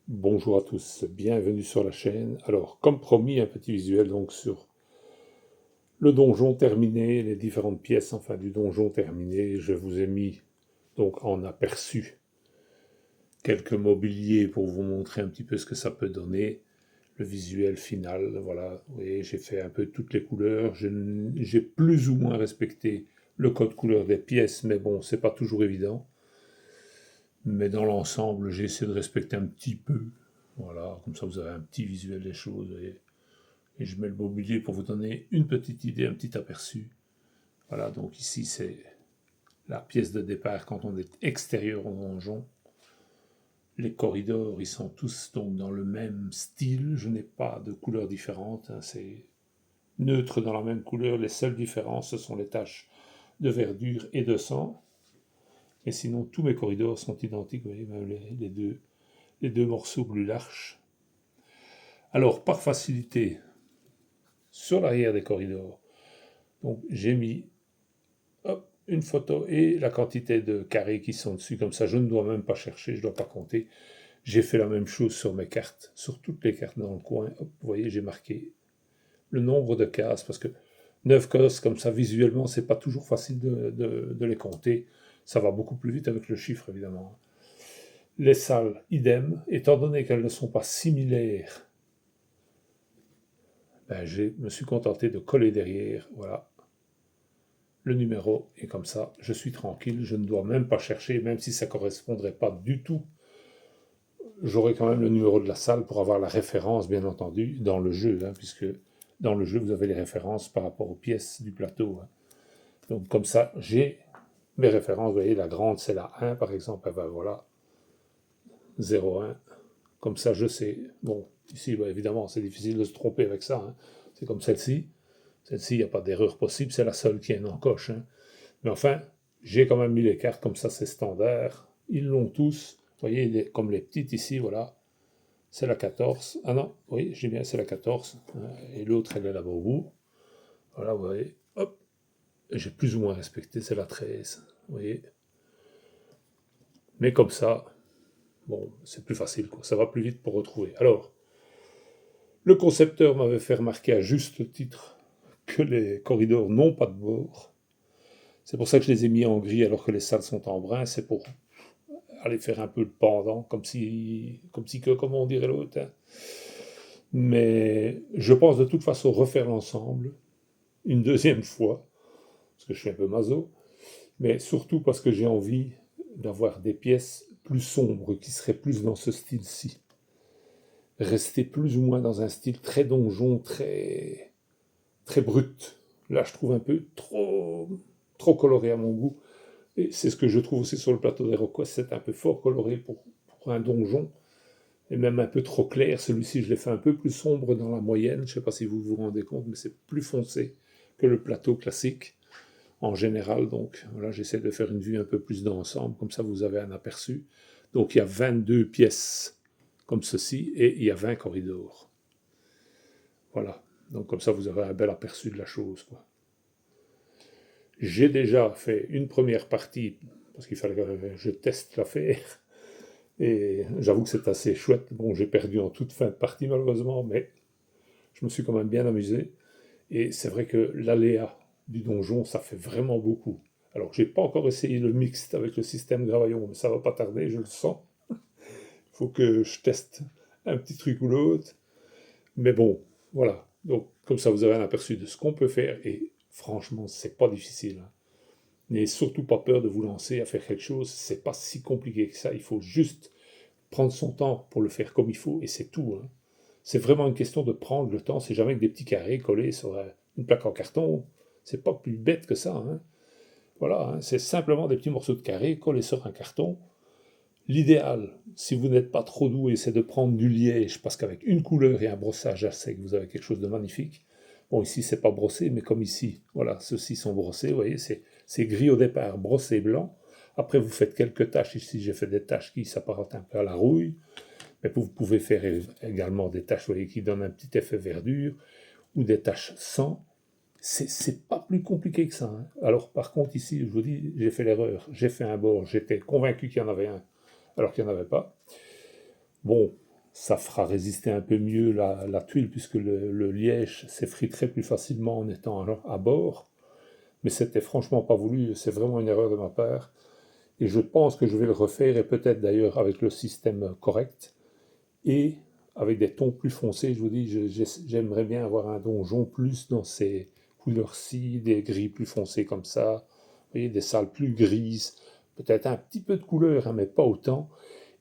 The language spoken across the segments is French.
Bonjour à tous, bienvenue sur la chaîne. Alors, comme promis, un petit visuel donc sur le donjon terminé, les différentes pièces enfin du donjon terminé. Je vous ai mis donc en aperçu quelques mobiliers pour vous montrer un petit peu ce que ça peut donner. Le visuel final, voilà. Vous voyez, j'ai fait un peu toutes les couleurs. J'ai plus ou moins respecté le code couleur des pièces, mais bon, c'est pas toujours évident. Mais dans l'ensemble, j'ai essayé de respecter un petit peu. Voilà, comme ça vous avez un petit visuel des choses. Vous voyez. Et je mets le mobilier pour vous donner une petite idée, un petit aperçu. Voilà, donc ici c'est la pièce de départ quand on est extérieur au donjon. Les corridors, ils sont tous donc dans le même style. Je n'ai pas de couleurs différentes. C'est neutre dans la même couleur. Les seules différences, ce sont les taches de verdure et de sang. Et sinon, tous mes corridors sont identiques. Vous voyez, même les deux morceaux plus larges. Alors, par facilité, sur l'arrière des corridors, donc j'ai mis hop, une photo et la quantité de carrés qui sont dessus, comme ça je ne dois même pas chercher, je ne dois pas compter. J'ai fait la même chose sur mes cartes, sur toutes les cartes dans le coin. Hop, vous voyez, j'ai marqué le nombre de cases, parce que 9 cases comme ça, visuellement, c'est pas toujours facile de les compter. Ça va beaucoup plus vite avec le chiffre, évidemment. Les salles, idem, étant donné qu'elles ne sont pas similaires, ben, je me suis contenté de coller derrière, voilà, le numéro, et comme ça, je suis tranquille, je ne dois même pas chercher, même si ça ne correspondrait pas du tout. J'aurai quand même le numéro de la salle pour avoir la référence, bien entendu, dans le jeu, puisque dans le jeu, vous avez les références par rapport aux pièces du plateau. Donc, comme ça, j'ai mes références. Vous voyez, la grande, c'est la 1, par exemple. Ben, voilà, 0,1. Comme ça, je sais. Bon, ici, ben, évidemment, c'est difficile de se tromper avec ça. C'est comme celle-ci. Celle-ci, il n'y a pas d'erreur possible. C'est la seule qui est en coche. Mais enfin, j'ai quand même mis les cartes comme ça, c'est standard. Ils l'ont tous. Vous voyez, comme les petites ici, voilà. C'est la 14. Ah non, oui, j'ai bien, c'est la 14. Et l'autre, elle est là-bas au bout. Voilà, vous voyez. Hop, j'ai plus ou moins respecté, c'est la 13. Vous voyez. Mais comme ça, bon, c'est plus facile, quoi. Ça va plus vite pour retrouver. Alors, le concepteur m'avait fait remarquer à juste titre que les corridors n'ont pas de bord. C'est pour ça que je les ai mis en gris alors que les salles sont en brun. C'est pour aller faire un peu le pendant, comme on dirait l'autre. Mais je pense de toute façon refaire l'ensemble une deuxième fois, parce que je suis un peu maso, mais surtout parce que j'ai envie d'avoir des pièces plus sombres, qui seraient plus dans ce style-ci. Rester plus ou moins dans un style très donjon, très brut. Là, je trouve un peu trop coloré à mon goût. Et c'est ce que je trouve aussi sur le plateau d'HeroQuest, c'est un peu fort coloré pour un donjon, et même un peu trop clair. Celui-ci, je l'ai fait un peu plus sombre dans la moyenne, je ne sais pas si vous vous rendez compte, mais c'est plus foncé que le plateau classique en général. Donc voilà, j'essaie de faire une vue un peu plus d'ensemble, comme ça vous avez un aperçu. Donc il y a 22 pièces comme ceci, et il y a 20 corridors. Voilà, donc comme ça vous avez un bel aperçu de la chose, quoi. J'ai déjà fait une première partie, parce qu'il fallait que je teste l'affaire, et j'avoue que c'est assez chouette. Bon, j'ai perdu en toute fin de partie malheureusement, mais je me suis quand même bien amusé. Et c'est vrai que l'aléa du donjon, ça fait vraiment beaucoup. Alors que j'ai pas encore essayé le mixte avec le système Gravaillon, mais ça va pas tarder, je le sens. Il faut que je teste un petit truc ou l'autre. Mais bon, voilà. Donc, comme ça, vous avez un aperçu de ce qu'on peut faire. Et franchement, c'est pas difficile. N'ayez surtout pas peur de vous lancer à faire quelque chose. C'est pas si compliqué que ça. Il faut juste prendre son temps pour le faire comme il faut, et c'est tout. C'est vraiment une question de prendre le temps. C'est jamais que des petits carrés collés sur une plaque en carton. C'est pas plus bête que ça. Voilà, c'est simplement des petits morceaux de carré collés sur un carton. L'idéal, si vous n'êtes pas trop doué, c'est de prendre du liège, parce qu'avec une couleur et un brossage à sec, vous avez quelque chose de magnifique. Bon, ici, c'est pas brossé, mais comme ici, voilà, ceux-ci sont brossés, vous voyez, c'est gris au départ, brossé blanc. Après, vous faites quelques taches. Ici, j'ai fait des taches qui s'apparentent un peu à la rouille. Mais vous pouvez faire également des taches, voyez, qui donnent un petit effet verdure, ou des taches sans. C'est pas plus compliqué que ça. Alors, par contre, ici, je vous dis, j'ai fait l'erreur. J'ai fait un bord, j'étais convaincu qu'il y en avait un, alors qu'il n'y en avait pas. Bon, Ça fera résister un peu mieux la tuile, puisque le liège s'effriterait plus facilement en étant à bord. Mais c'était franchement pas voulu, c'est vraiment une erreur de ma part. Et je pense que je vais le refaire, et peut-être d'ailleurs avec le système correct, et avec des tons plus foncés. Je vous dis, j'aimerais bien avoir un donjon plus dans ces couleurs-ci, des gris plus foncés comme ça, vous voyez, des salles plus grises, peut-être un petit peu de couleur, hein, mais pas autant,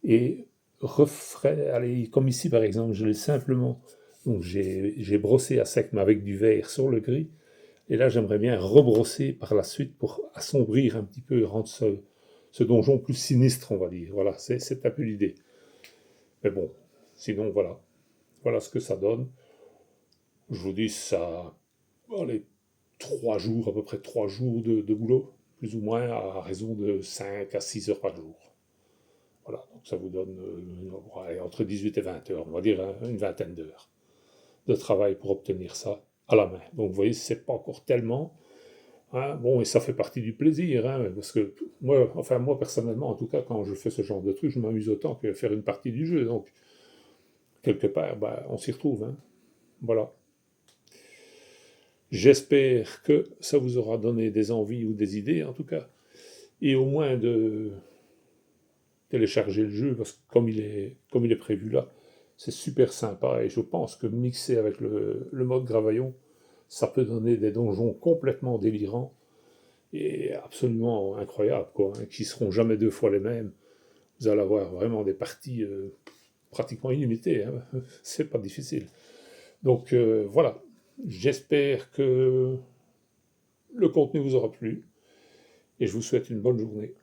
et referait, allez, comme ici par exemple, je l'ai simplement, donc j'ai brossé à sec, mais avec du vert sur le gris, et là j'aimerais bien rebrosser par la suite pour assombrir un petit peu et rendre ce donjon plus sinistre, on va dire. Voilà, c'est un peu l'idée. Mais bon, sinon voilà, voilà ce que ça donne. Je vous dis, ça, allez, 3 jours, à peu près 3 jours de boulot, plus ou moins, à raison de 5 à 6 heures par jour. Voilà, donc ça vous donne entre 18 et 20 heures, on va dire hein, une vingtaine d'heures de travail pour obtenir ça à la main. Donc vous voyez, c'est pas encore tellement. Hein, bon, et ça fait partie du plaisir, hein, parce que moi personnellement, en tout cas, quand je fais ce genre de truc, je m'amuse autant que faire une partie du jeu. Donc quelque part, bah, on s'y retrouve. Hein. Voilà. J'espère que ça vous aura donné des envies ou des idées, en tout cas, et au moins de télécharger le jeu, parce que comme il est prévu là, c'est super sympa, et je pense que mixé avec le mode Gravaillon, ça peut donner des donjons complètement délirants, et absolument incroyables, quoi, hein, qui seront jamais 2 fois les mêmes. Vous allez avoir vraiment des parties pratiquement illimitées, hein. C'est pas difficile. Donc voilà, j'espère que le contenu vous aura plu, et je vous souhaite une bonne journée.